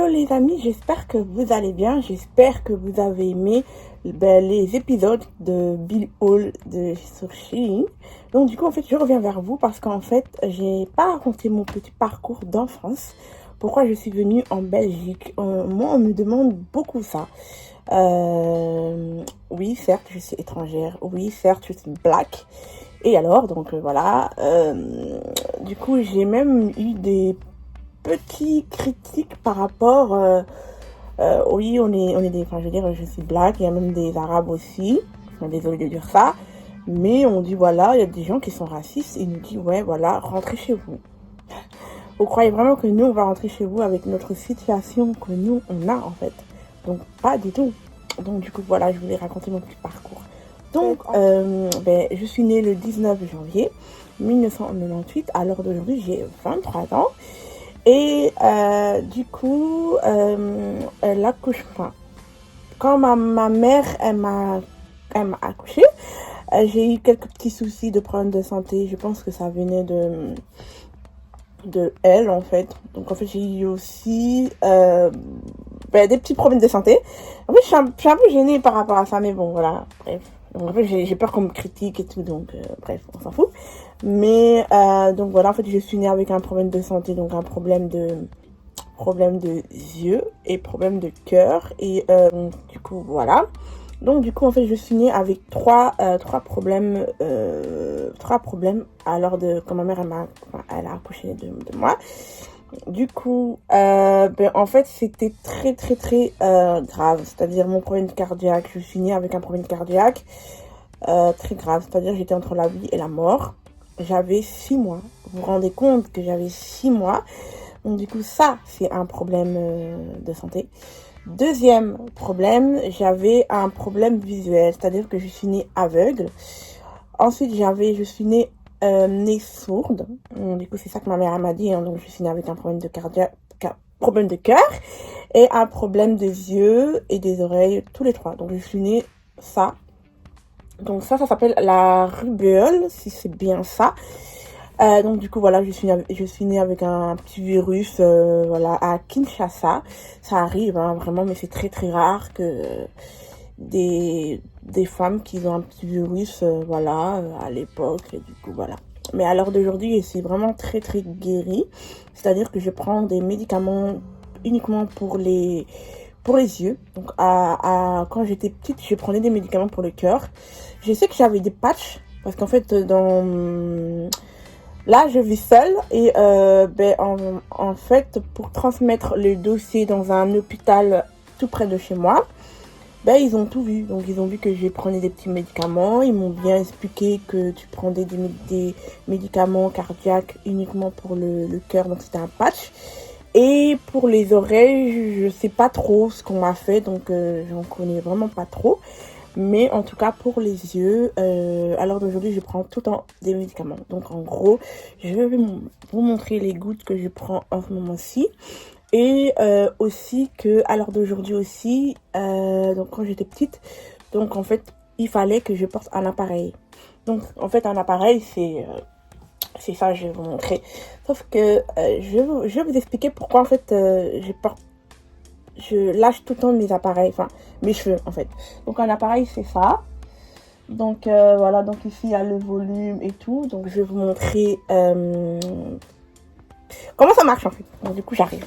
Hello les amis, j'espère que vous allez bien, j'espère que vous avez aimé les épisodes de Bill Hall sur Shein. Donc du coup en fait je reviens vers vous parce qu'en fait j'ai pas raconté mon petit parcours d'enfance. Pourquoi je suis venue en Belgique. Moi on me demande beaucoup ça. Oui certes je suis étrangère, oui certes je suis black. Et alors donc voilà. Du coup j'ai même eu des petits critiques par rapport oui on est des, enfin je veux dire je suis black, il y a même des arabes aussi, enfin, désolée de dire ça, mais on dit voilà il y a des gens qui sont racistes et ils nous disent ouais voilà rentrez chez vous. Vous croyez vraiment que nous on va rentrer chez vous avec notre situation que nous on a en fait? Donc pas du tout. Donc du coup voilà je voulais raconter mon petit parcours. Donc je suis née le 19 janvier 1998, à l'heure d'aujourd'hui j'ai 23 ans. Et du coup, l'accouchement, enfin, quand ma mère, elle m'a accouchée, j'ai eu quelques petits soucis de problèmes de santé. Je pense que ça venait de elle, en fait. Donc, en fait, j'ai eu aussi des petits problèmes de santé. En fait, je suis un peu gênée par rapport à ça, mais bon, voilà, bref. Donc, en fait, j'ai peur qu'on me critique et tout, donc bref, on s'en fout. Mais donc voilà, en fait, je suis née avec un problème de santé, donc un problème de yeux et problème de cœur. Et du coup, voilà. Donc du coup, en fait, je suis née avec trois problèmes alors de quand ma mère elle a accouché de moi. Du coup, en fait, c'était très grave. C'est-à-dire mon problème cardiaque. Je suis née avec un problème cardiaque très grave. C'est-à-dire j'étais entre la vie et la mort. J'avais 6 mois. Vous vous rendez compte que j'avais 6 mois. Donc du coup, ça, c'est un problème de santé. Deuxième problème, j'avais un problème visuel. C'est-à-dire que je suis née aveugle. Ensuite, je suis née sourde. Du coup, c'est ça que ma mère m'a dit. Hein. Donc, je suis née avec un problème de problème de cœur et un problème des yeux et des oreilles, tous les trois. Donc, je suis née ça. Donc, ça s'appelle la rubéole, si c'est bien ça. Donc, du coup, voilà, je suis née avec un petit virus, voilà, à Kinshasa. Ça arrive, hein, vraiment, mais c'est très rare que des femmes qui ont un petit virus, voilà, à l'époque, et du coup, voilà. Mais à l'heure d'aujourd'hui, c'est vraiment très guéri. C'est-à-dire que je prends des médicaments uniquement pour les yeux. Donc, quand j'étais petite, je prenais des médicaments pour le cœur. Je sais que j'avais des patchs, parce qu'en fait, là, je vis seule et en fait, pour transmettre le dossier dans un hôpital tout près de chez moi, ils ont tout vu. Donc, ils ont vu que je prenais des petits médicaments. Ils m'ont bien expliqué que tu prenais des médicaments cardiaques uniquement pour le cœur. Donc, c'était un patch. Et pour les oreilles, je sais pas trop ce qu'on m'a fait. Donc, j'en connais vraiment pas trop. Mais en tout cas, pour les yeux, à l'heure d'aujourd'hui, je prends tout le temps des médicaments. Donc, en gros, je vais vous montrer les gouttes que je prends en ce moment-ci. Et aussi que à l'heure d'aujourd'hui aussi, donc quand j'étais petite, donc en fait, il fallait que je porte un appareil. Donc, en fait, un appareil, c'est ça, je vais vous montrer. Sauf que je vais vous expliquer pourquoi, en fait, je lâche tout le temps mes appareils, enfin mes cheveux en fait. Donc un appareil c'est ça. Donc voilà, donc ici il y a le volume et tout. Donc je vais vous montrer comment ça marche en fait. Donc du coup j'arrive.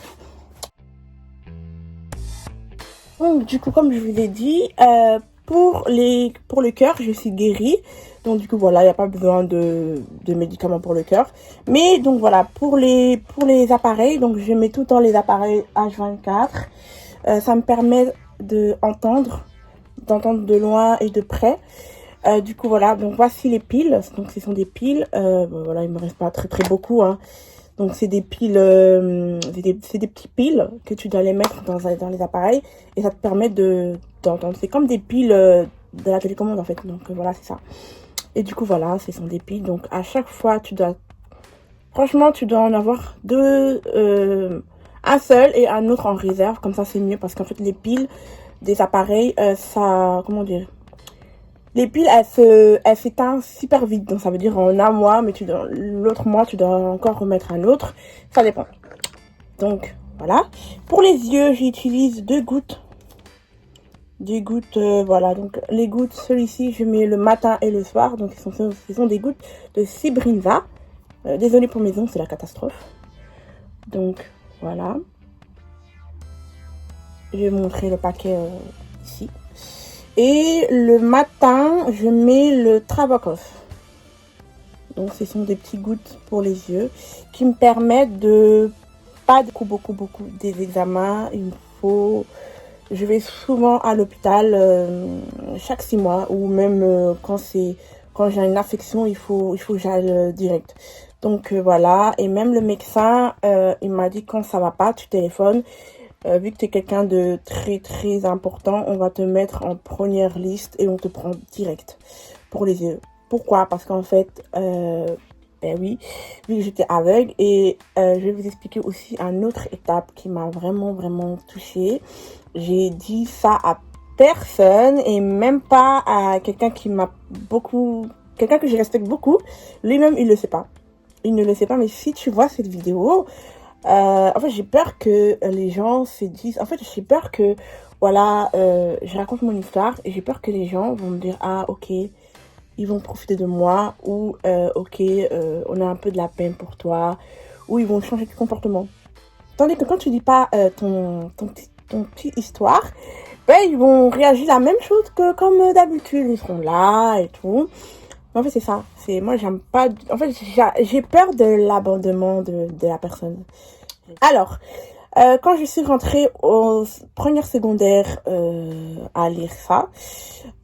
Donc du coup comme je vous ai dit, pour le cœur je suis guérie. Donc du coup voilà, il n'y a pas besoin de médicaments pour le cœur. Mais donc voilà, pour les appareils, donc je mets tout le temps les appareils H24. Ça me permet d'entendre de loin et de près. Du coup voilà, donc voici les piles. Donc ce sont des piles. Voilà, il me reste pas très beaucoup. Hein. Donc c'est des piles, c'est des petits piles que tu dois les mettre dans les appareils et ça te permet d'entendre. C'est comme des piles de la télécommande en fait. Donc voilà, c'est ça. Et du coup voilà, ce sont des piles. Donc à chaque fois, franchement, tu dois en avoir deux. Un seul et un autre en réserve, comme ça c'est mieux parce qu'en fait les piles des appareils, comment dire, les piles elles s'éteignent super vite, donc ça veut dire en un mois, mais l'autre mois tu dois encore remettre un autre, ça dépend. Donc Voilà. Pour les yeux, j'utilise 2 gouttes. Des gouttes, voilà. Donc, les gouttes, celui-ci, je mets le matin et le soir. Donc, ce sont des gouttes de Cibrinza. Désolée pour mes ongles, c'est la catastrophe. Donc, voilà. Je vais vous montrer le paquet ici. Et le matin, je mets le Travakov. Donc, ce sont des petites gouttes pour les yeux qui me permettent de pas beaucoup des examens. Il me faut... Je vais souvent à l'hôpital chaque 6 mois ou même quand j'ai une infection, il faut que j'aille direct. Donc voilà, et même le médecin, il m'a dit quand ça va pas, tu téléphones. Vu que tu es quelqu'un de très important, on va te mettre en première liste et on te prend direct pour les yeux. Pourquoi? Parce qu'en fait, ben oui, vu que j'étais aveugle et je vais vous expliquer aussi une autre étape qui m'a vraiment touchée. J'ai dit ça à personne et même pas à quelqu'un qui m'a quelqu'un que je respecte beaucoup. Lui-même, il le sait pas. Il ne le sait pas, mais si tu vois cette vidéo, en fait, j'ai peur que les gens se disent... En fait, j'ai peur que, voilà, je raconte mon histoire et j'ai peur que les gens vont me dire, ah, ok, ils vont profiter de moi ou, ok, on a un peu de la peine pour toi ou ils vont changer de comportement. Tandis que quand tu dis pas ton petite histoire, ben, ils vont réagir la même chose que comme d'habitude. Ils seront là et tout. En fait, c'est ça. Moi, j'aime pas... En fait, j'ai peur de l'abandonnement de la personne. Alors, quand je suis rentrée au première secondaire à lire ça,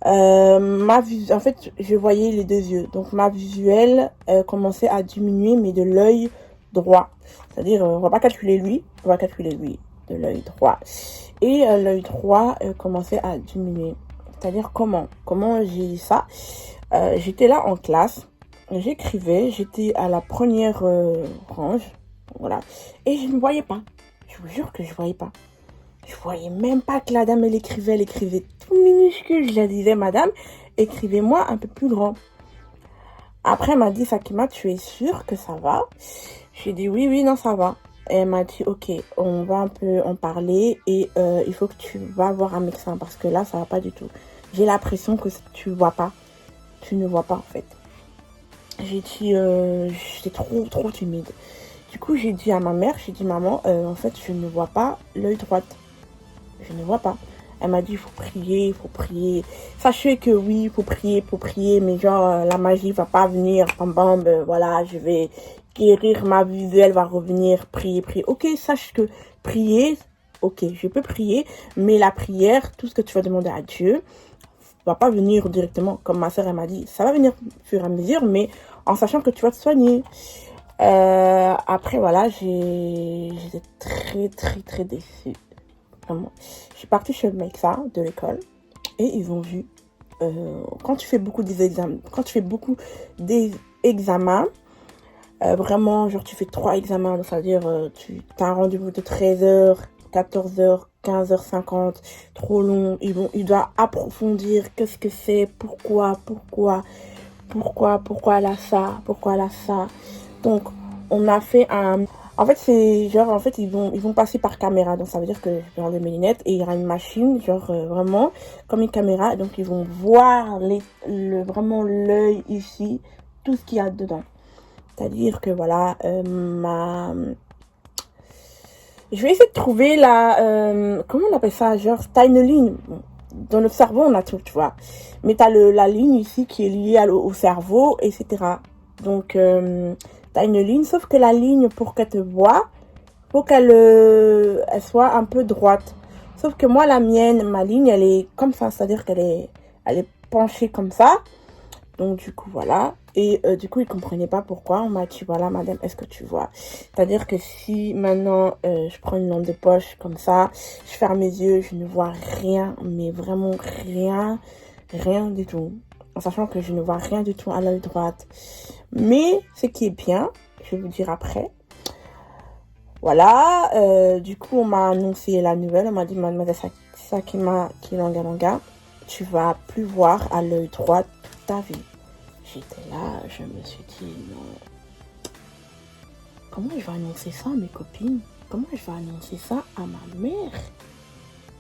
en fait, je voyais les 2 yeux. Donc, ma visuelle commençait à diminuer, mais de l'œil droit. C'est-à-dire, on va pas calculer lui, on va calculer lui de l'œil droit. Et l'œil droit commençait à diminuer. C'est-à-dire, comment j'ai eu ça? J'étais là en classe, j'écrivais, j'étais à la première range, voilà, et je ne voyais pas. Je vous jure que je voyais pas. Je voyais même pas que la dame, elle écrivait tout minuscule. Je la disais, madame, écrivez-moi un peu plus grand. Après, elle m'a dit, Fakima, tu es sûre que ça va? J'ai dit, oui, non, ça va. Et elle m'a dit, ok, on va un peu en parler et il faut que tu vas voir un médecin parce que là, ça va pas du tout. J'ai l'impression que tu vois pas. Tu ne vois pas, en fait. J'ai dit, j'étais trop timide. Du coup, j'ai dit à ma mère, j'ai dit, maman, en fait, je ne vois pas l'œil droit. Je ne vois pas. Elle m'a dit, il faut prier. Sachez que oui, il faut prier, mais genre, la magie va pas venir, bam, voilà, je vais guérir, ma visuelle va revenir, prier. Ok, sache que prier, ok, je peux prier, mais la prière, tout ce que tu vas demander à Dieu, va pas venir directement, comme ma soeur, elle m'a dit, ça va venir au fur et à mesure, mais en sachant que tu vas te soigner. Après, voilà, j'étais très déçue. Vraiment. Je suis partie chez le médecin de l'école et ils ont vu quand tu fais beaucoup d'examens, vraiment, genre tu fais 3 examens, donc c'est-à-dire tu as un rendez-vous de 13h, 14h, 15h50, trop long, il doit approfondir qu'est-ce que c'est, pourquoi elle a ça. Donc, on a fait un... En fait, c'est genre, en fait, ils vont passer par caméra. Donc, ça veut dire que je vais enlever mes lunettes et il y aura une machine, genre, vraiment, comme une caméra. Donc, ils vont voir vraiment l'œil ici, tout ce qu'il y a dedans. C'est-à-dire que, voilà, je vais essayer de trouver comment on appelle ça? Genre, t'as une ligne. Dans le cerveau, on a tout, tu vois. Mais t'as la ligne ici qui est liée au cerveau, etc. Donc, t'as une ligne, sauf que la ligne, pour qu'elle te voie, faut qu'elle elle soit un peu droite. Sauf que moi, ma ligne, elle est comme ça. C'est-à-dire elle est penchée comme ça. Donc, du coup, voilà. Et du coup, ils ne comprenaient pas pourquoi. On m'a dit, voilà, madame, est-ce que tu vois? C'est-à-dire que si maintenant, je prends une lampe de poche comme ça, je ferme mes yeux, je ne vois rien, mais vraiment rien du tout. En sachant que je ne vois rien du tout à l'œil droit. Mais ce qui est bien, je vais vous dire après. Voilà, du coup, on m'a annoncé la nouvelle. On m'a dit, mademoiselle Sakima Kilanga, tu vas plus voir à l'œil droit toute ta vie. J'étais là, je me suis dit, non. Comment je vais annoncer ça à mes copines? comment je vais annoncer ça à ma mère?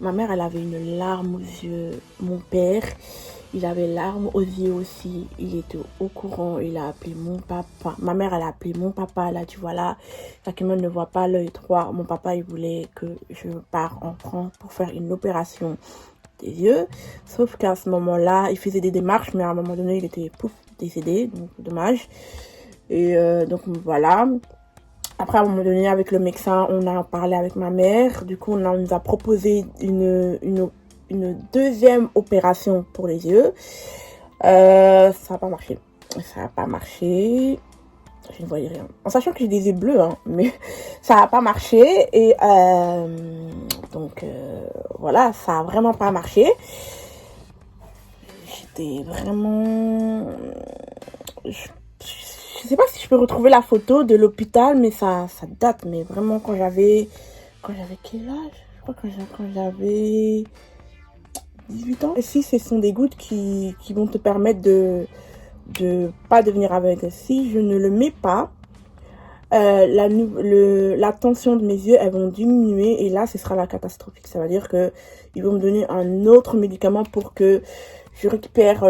Ma mère, elle avait une larme aux yeux. Mon père, il avait larmes aux yeux aussi. Il était au courant. Il a appelé mon papa. Ma mère, elle a appelé mon papa. Elle a dit, voilà, Fakima ne voit pas l'œil droit. Mon papa, il voulait que je parte en France pour faire une opération des yeux. Sauf qu'à ce moment-là, il faisait des démarches, mais à un moment donné, il était pouf, décédé. Donc, dommage. Et donc, voilà. Après, à un moment donné, avec le médecin, on a parlé avec ma mère. Du coup, on nous a proposé une deuxième opération pour les yeux. Ça n'a pas marché. Ça n'a pas marché. Je ne voyais rien. En sachant que j'ai des yeux bleus, hein, mais ça n'a pas marché. Et donc, voilà, ça n'a vraiment pas marché. J'étais vraiment... Je sais pas si je peux retrouver la photo de l'hôpital, mais ça date. Mais vraiment, quand j'avais quel âge? Je crois que quand j'avais 18 ans. Et si ce sont des gouttes qui vont te permettre de pas devenir aveugle. Si je ne le mets pas, la tension de mes yeux, elles vont diminuer. Et là, ce sera la catastrophique. Ça veut dire que ils vont me donner un autre médicament pour que je récupère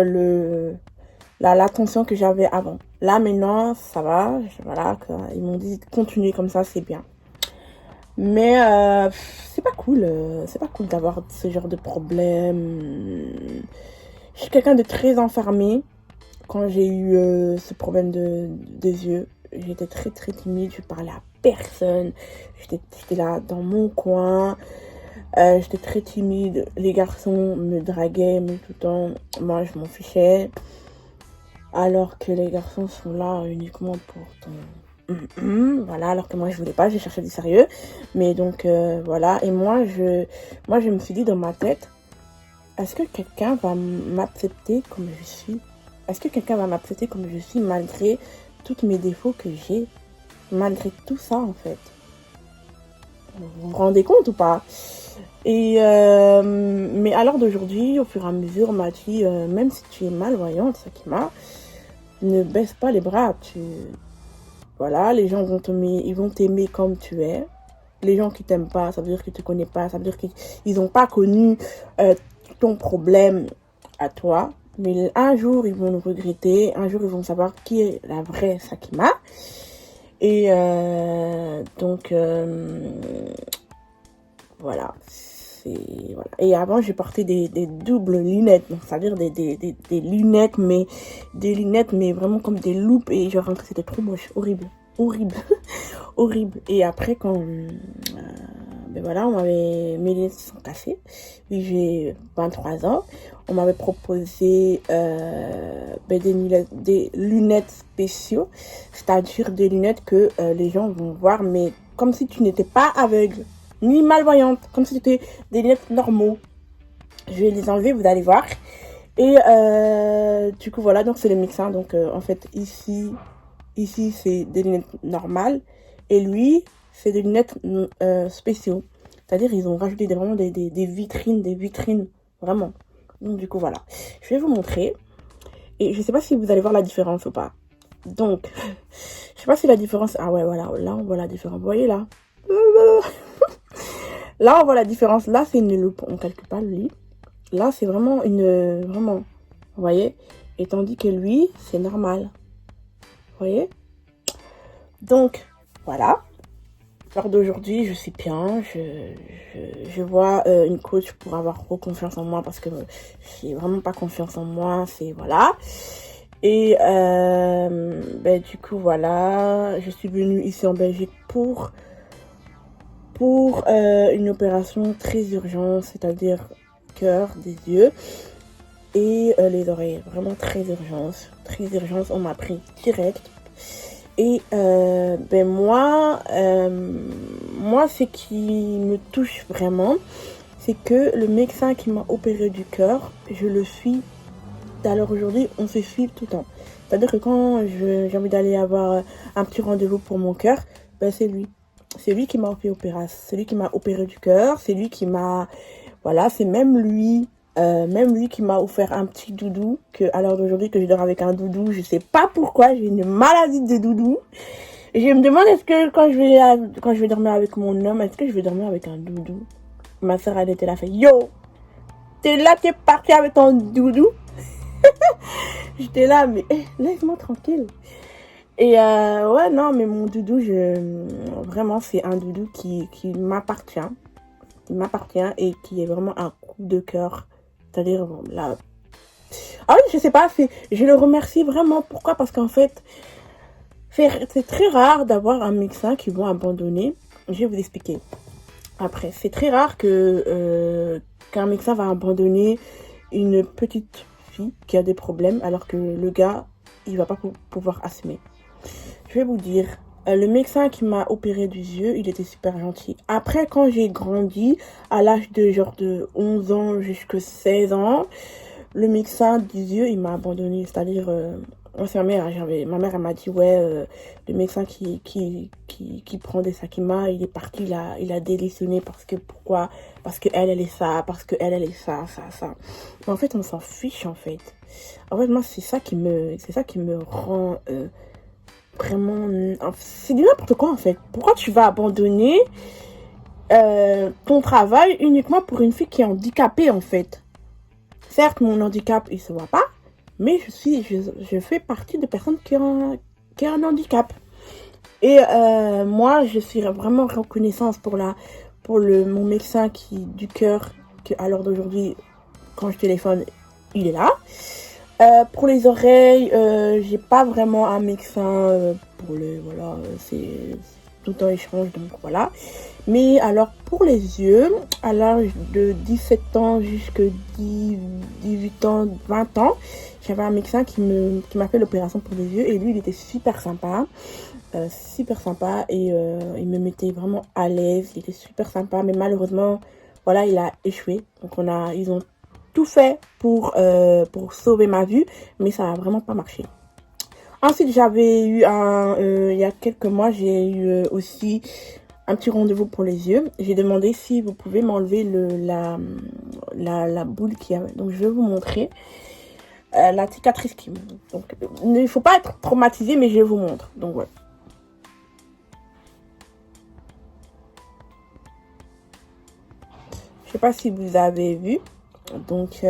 la tension que j'avais avant. Là, maintenant, ça va. Voilà, ils m'ont dit continuer comme ça, c'est bien. Mais c'est pas cool. C'est pas cool d'avoir ce genre de problème. Je suis quelqu'un de très enfermé. Quand j'ai eu ce problème des yeux, j'étais très très timide. Je parlais à personne. J'étais là dans mon coin. J'étais très timide. Les garçons me draguaient tout le temps. Moi, je m'en fichais. Alors que les garçons sont là uniquement pour ton... Voilà, alors que moi je voulais pas, j'ai cherché du sérieux. Mais donc voilà, et moi je me suis dit dans ma tête, est-ce que quelqu'un va m'accepter comme je suis? Est-ce que quelqu'un va m'accepter comme je suis malgré tous mes défauts que j'ai? Malgré tout ça en fait. Vous vous rendez compte ou pas? Et mais à l'heure d'aujourd'hui, au fur et à mesure, on m'a dit, même si tu es malvoyante, Fakima, ne baisse pas les bras. Voilà, les gens ils vont t'aimer comme tu es. Les gens qui t'aiment pas, ça veut dire qu'ils te connaissent pas, ça veut dire qu'ils n'ont pas connu ton problème à toi. Mais un jour, ils vont nous regretter. Un jour, ils vont savoir qui est la vraie Fakima. Et donc, voilà. Voilà. Et avant, j'ai porté des doubles lunettes. Donc, c'est-à-dire des lunettes, mais des lunettes, mais vraiment comme des loupes. Et je rentrais, c'était trop moche. Horrible. Horrible. Horrible. Et après, quand... ben voilà, mes lunettes sont cassées. Et j'ai 23 ans. On m'avait proposé des lunettes spéciaux. C'est-à-dire des lunettes que les gens vont voir, mais comme si tu n'étais pas aveugle. Ni malvoyante, comme si c'était des lunettes normaux. Je vais les enlever, vous allez voir. Et du coup, voilà, donc c'est le médecin. Donc, en fait, ici c'est des lunettes normales. Et lui, c'est des lunettes spéciaux. C'est-à-dire, ils ont rajouté vraiment des vitrines, vraiment. Donc, du coup, voilà. Je vais vous montrer. Et je sais pas si vous allez voir la différence ou pas. Donc, je sais pas si la différence... Ah ouais, voilà, là, on voit la différence. Vous voyez, là? Là, on voit la différence. Là, c'est une loupe. On ne calcule pas le lit. Là, c'est vraiment une... Vraiment. Vous voyez? Et tandis que lui, c'est normal. Vous voyez? Donc, voilà. Lors d'aujourd'hui, je suis bien. Je vois une coach pour avoir confiance en moi parce que j'ai vraiment pas confiance en moi. C'est... Voilà. Et ben, du coup, voilà. Je suis venue ici en Belgique pour une opération très urgente, c'est-à-dire cœur, des yeux et les oreilles. Vraiment très urgence. Très urgence, on m'a pris direct. Et ben moi, ce qui me touche vraiment, c'est que le médecin qui m'a opéré du cœur, je le suis. Alors aujourd'hui, on se suit tout le temps. C'est-à-dire que quand j'ai envie d'aller avoir un petit rendez-vous pour mon cœur, ben c'est lui. C'est lui qui m'a fait opérer. C'est lui qui m'a opéré du cœur. C'est lui qui m'a... Voilà, c'est même lui qui m'a offert un petit doudou. À l'heure d'aujourd'hui, que je dors avec un doudou. Je sais pas pourquoi, j'ai une maladie de doudou. Je me demande est-ce que quand je vais dormir avec mon homme, est-ce que je vais dormir avec un doudou? Ma soeur, elle était là, fait yo, t'es parti avec ton doudou? J'étais là, mais laisse-moi tranquille. Et ouais, non, mais mon doudou, vraiment, c'est un doudou qui m'appartient. Qui m'appartient et qui est vraiment un coup de cœur. C'est-à-dire, là. Ah oui, je sais pas, je le remercie vraiment. Pourquoi? Parce qu'en fait, c'est très rare d'avoir un médecin qui va abandonner. Je vais vous expliquer. Après, c'est très rare qu'un médecin va abandonner une petite fille qui a des problèmes alors que le gars, il va pas pouvoir assumer. Je vais vous dire, le médecin qui m'a opéré du yeux, il était super gentil. Après, quand j'ai grandi, à l'âge de genre de 11 ans jusqu'à 16 ans, le médecin du yeux, il m'a abandonné. C'est-à-dire, ma mère, elle m'a dit, ouais, le médecin qui prend des Sakima, il est parti, il a démissionné parce que, pourquoi? Parce que elle est ça, parce que elle est ça. Mais en fait, on s'en fiche, en fait. En fait, moi, c'est ça qui me rend, vraiment, c'est du n'importe quoi en fait. Pourquoi tu vas abandonner ton travail uniquement pour une fille qui est handicapée en fait? Certes, mon handicap il se voit pas, mais je fais partie de personnes qui ont un handicap. Et moi, je suis vraiment reconnaissante pour mon médecin du cœur, que à l'heure d'aujourd'hui, quand je téléphone, il est là. Pour les oreilles, j'ai pas vraiment un médecin voilà, c'est tout le temps échange, donc voilà. Mais alors pour les yeux, à l'âge de 17 ans jusqu'à 18 ans, 20 ans, j'avais un médecin qui m'a fait l'opération pour les yeux et lui il était super sympa et il me mettait vraiment à l'aise, il était super sympa, mais malheureusement voilà, il a échoué. Donc ils ont tout fait pour sauver ma vue, mais ça n'a vraiment pas marché. Ensuite, j'avais eu il y a quelques mois, j'ai eu aussi un petit rendez-vous pour les yeux. J'ai demandé si vous pouvez m'enlever la boule qu'il y avait. Donc, je vais vous montrer la cicatrice qui... Donc, il ne faut pas être traumatisé, mais je vous montre. Donc, ouais. Je sais pas si vous avez vu. Donc,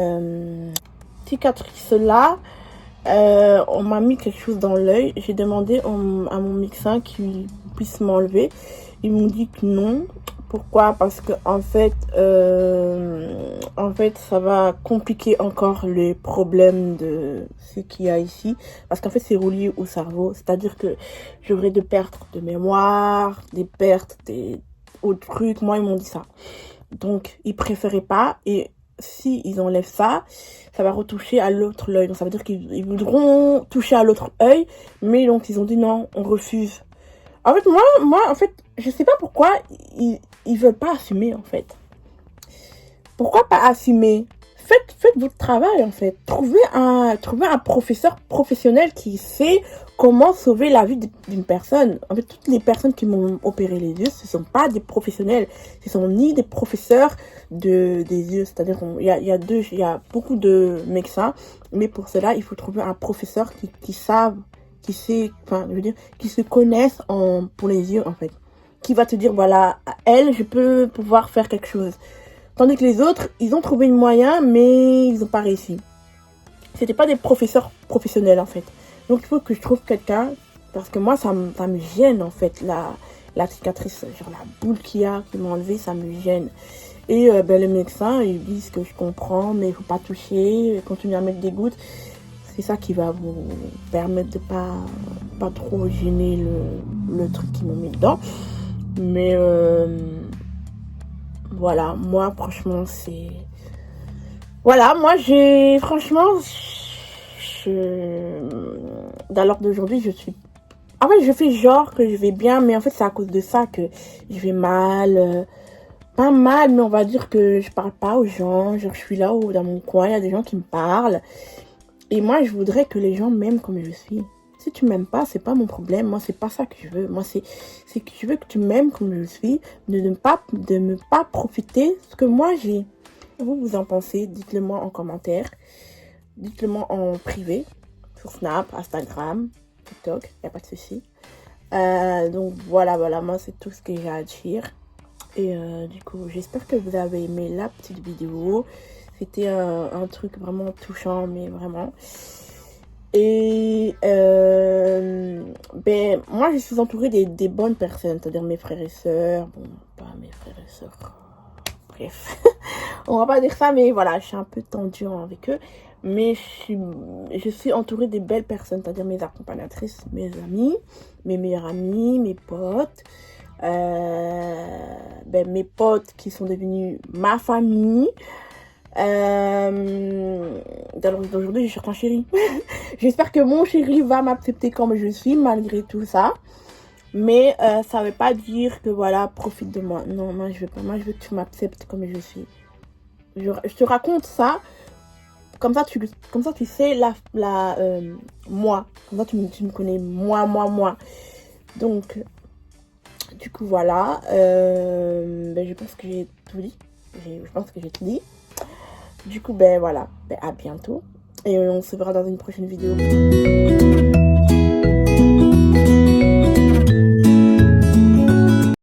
cicatrice là, on m'a mis quelque chose dans l'œil. J'ai demandé à mon médecin qu'il puisse m'enlever. Ils m'ont dit que non. Pourquoi? Parce que en fait, ça va compliquer encore les problèmes de ce qu'il y a ici. Parce qu'en fait, c'est relié au cerveau. C'est-à-dire que j'aurai des pertes de mémoire, des pertes autres trucs. Moi, ils m'ont dit ça. Donc, ils préféraient pas. Et si ils enlèvent ça, ça va retoucher à l'autre œil. Donc, ça veut dire qu'ils voudront toucher à l'autre œil. Mais donc, ils ont dit non, on refuse. En fait, moi, en fait, je sais pas pourquoi ils veulent pas assumer, en fait. Pourquoi pas assumer? Faites votre travail, en fait. Trouvez un professeur professionnel qui sait comment sauver la vie d'une personne. En fait, toutes les personnes qui m'ont opéré les yeux, ce sont pas des professionnels. Ce sont ni des professeurs des yeux. C'est-à-dire, il y a beaucoup de médecins. Mais pour cela, il faut trouver un professeur qui se connaissent pour les yeux, en fait. Qui va te dire, voilà, je peux pouvoir faire quelque chose. Tandis que les autres, ils ont trouvé le moyen, mais ils n'ont pas réussi. C'était pas des professeurs professionnels, en fait. Donc, il faut que je trouve quelqu'un, parce que moi, ça me gêne, en fait, la cicatrice, genre la boule qui m'a enlevé, ça me gêne. Et les médecins, ils disent que je comprends, mais il faut pas toucher, continuer à mettre des gouttes. C'est ça qui va vous permettre de pas trop gêner le truc qu'ils m'ont mis dedans. Mais voilà, moi franchement c'est... Voilà, moi franchement, dans l'heure d'aujourd'hui, je suis... En fait, je fais genre que je vais bien, mais en fait c'est à cause de ça que je vais mal. Pas mal, mais on va dire que je parle pas aux gens. Genre, je suis là dans mon coin, il y a des gens qui me parlent. Et moi, je voudrais que les gens m'aiment comme je suis. Si tu m'aimes pas, c'est pas mon problème. Moi, c'est pas ça que je veux. Moi, c'est que je veux que tu m'aimes comme je suis. De ne pas profiter ce que moi j'ai. Vous en pensez? Dites-le moi en commentaire. Dites-le moi en privé. Sur Snap, Instagram, TikTok. Y a pas de souci. Donc voilà, moi c'est tout ce que j'ai à dire. Et du coup, j'espère que vous avez aimé la petite vidéo. C'était un truc vraiment touchant, mais vraiment. Et ben, moi, je suis entourée des bonnes personnes, c'est-à-dire mes frères et sœurs. Bon, pas mes frères et sœurs. Bref, on va pas dire ça, mais voilà, je suis un peu tendue avec eux. Mais je suis entourée des belles personnes, c'est-à-dire mes accompagnatrices, mes amis, mes meilleurs amis, mes potes. Ben, mes potes qui sont devenus ma famille. D'aujourd'hui, je cherche un chéri. J'espère que mon chéri va m'accepter comme je suis, malgré tout ça. Mais ça veut pas dire que voilà, profite de moi. Non, moi je veux pas. Moi je veux que tu m'acceptes comme je suis. Je te raconte ça. Comme ça, tu sais moi. Comme ça, tu me connais moi. Donc, du coup, voilà. Ben, je pense que j'ai tout dit. Je pense que j'ai tout dit. Du coup, ben voilà. Ben, à bientôt. Et on se verra dans une prochaine vidéo.